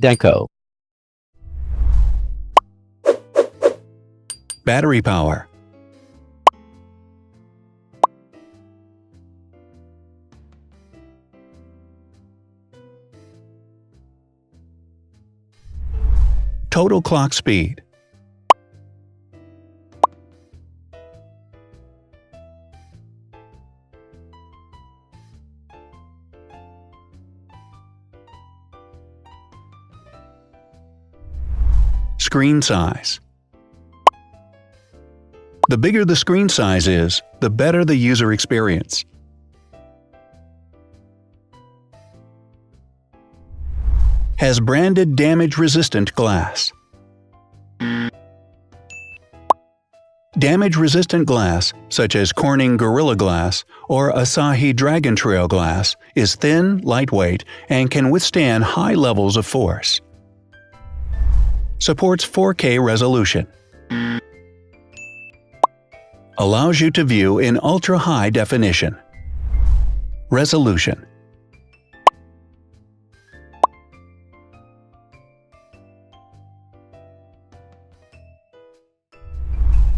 Zhdanko. Battery power. Total clock speed. Screen size. The bigger the screen size is, the better the user experience. Has branded damage-resistant glass. Damage-resistant glass, such as Corning Gorilla Glass or Asahi Dragon Trail glass, is thin, lightweight, and can withstand high levels of force. Supports 4K resolution. Allows you to view in ultra-high definition. Resolution.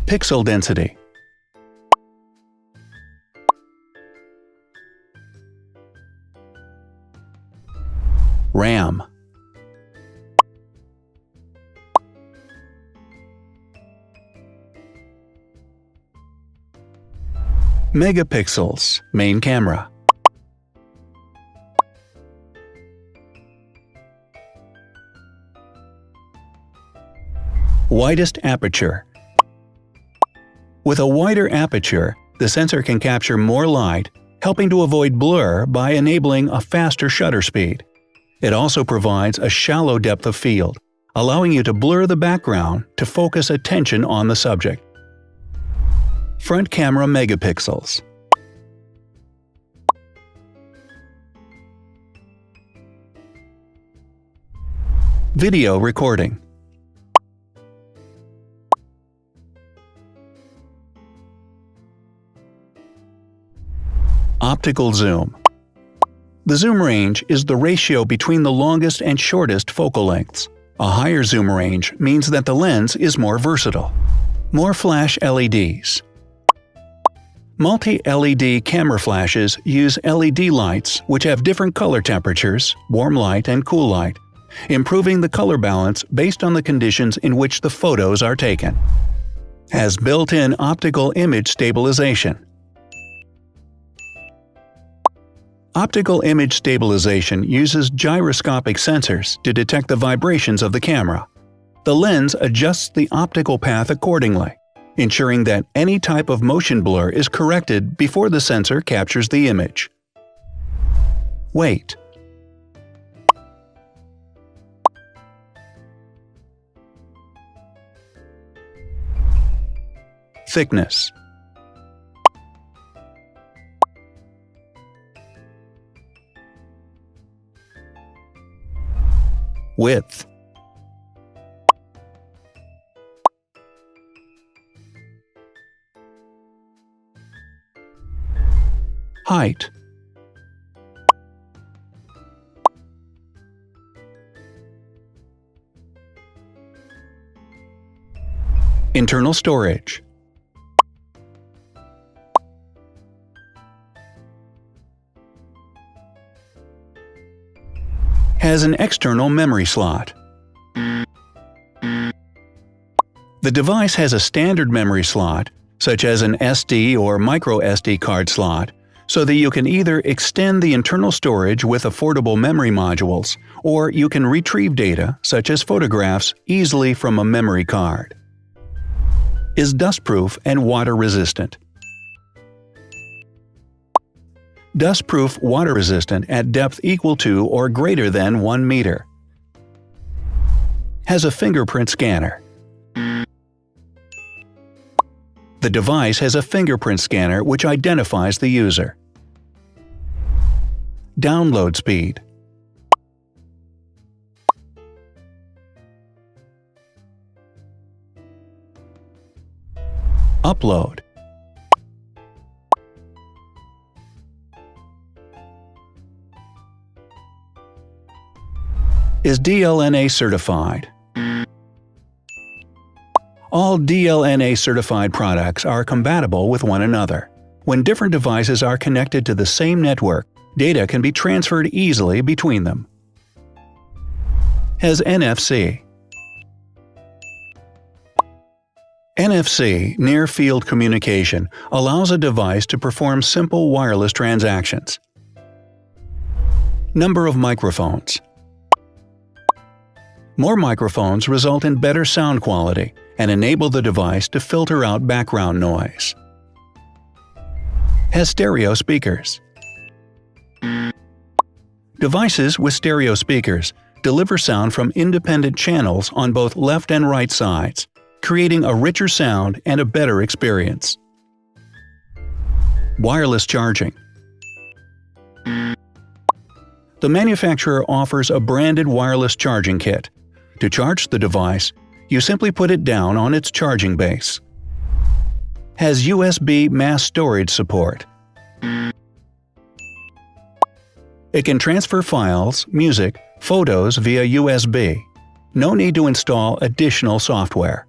Pixel density. RAM. Megapixels, main camera. Widest aperture. With a wider aperture, the sensor can capture more light, helping to avoid blur by enabling a faster shutter speed. It also provides a shallow depth of field, allowing you to blur the background to focus attention on the subject. Front camera megapixels. Video recording. Optical zoom. The zoom range is the ratio between the longest and shortest focal lengths. A higher zoom range means that the lens is more versatile. More flash LEDs. Multi-LED camera flashes use LED lights which have different color temperatures, warm light and cool light, improving the color balance based on the conditions in which the photos are taken. Has built-in optical image stabilization. Optical image stabilization uses gyroscopic sensors to detect the vibrations of the camera. The lens adjusts the optical path accordingly, ensuring that any type of motion blur is corrected before the sensor captures the image. Weight. Thickness. Width. Height. Internal storage. Has an external memory slot. The device has a standard memory slot, such as an SD or micro SD card slot, so that you can either extend the internal storage with affordable memory modules, or you can retrieve data, such as photographs, easily from a memory card. Is dustproof and water-resistant. Dustproof water-resistant at depth equal to or greater than 1 meter. Has a fingerprint scanner. The device has a fingerprint scanner which identifies the user. Download speed. Upload. is DLNA certified. All DLNA certified products are compatible with one another. When different devices are connected to the same network, data can be transferred easily between them. Has NFC. NFC, Near Field Communication, allows a device to perform simple wireless transactions. Number of microphones. More microphones result in better sound quality and enable the device to filter out background noise. Has stereo speakers. Devices with stereo speakers deliver sound from independent channels on both left and right sides, creating a richer sound and a better experience. Wireless charging. The manufacturer offers a branded wireless charging kit. To charge the device, you simply put it down on its charging base. Has USB mass storage support. It can transfer files, music, photos via USB. No need to install additional software.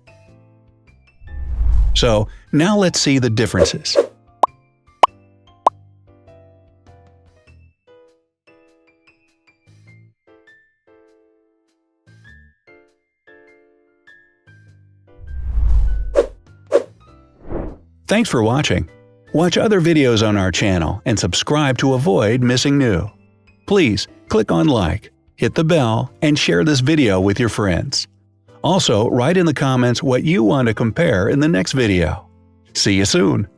So, now let's see the differences. Thanks for watching. Watch other videos on our channel and subscribe to avoid missing new. Please click on like, hit the bell, and share this video with your friends. Also, write in the comments what you want to compare in the next video. See you soon!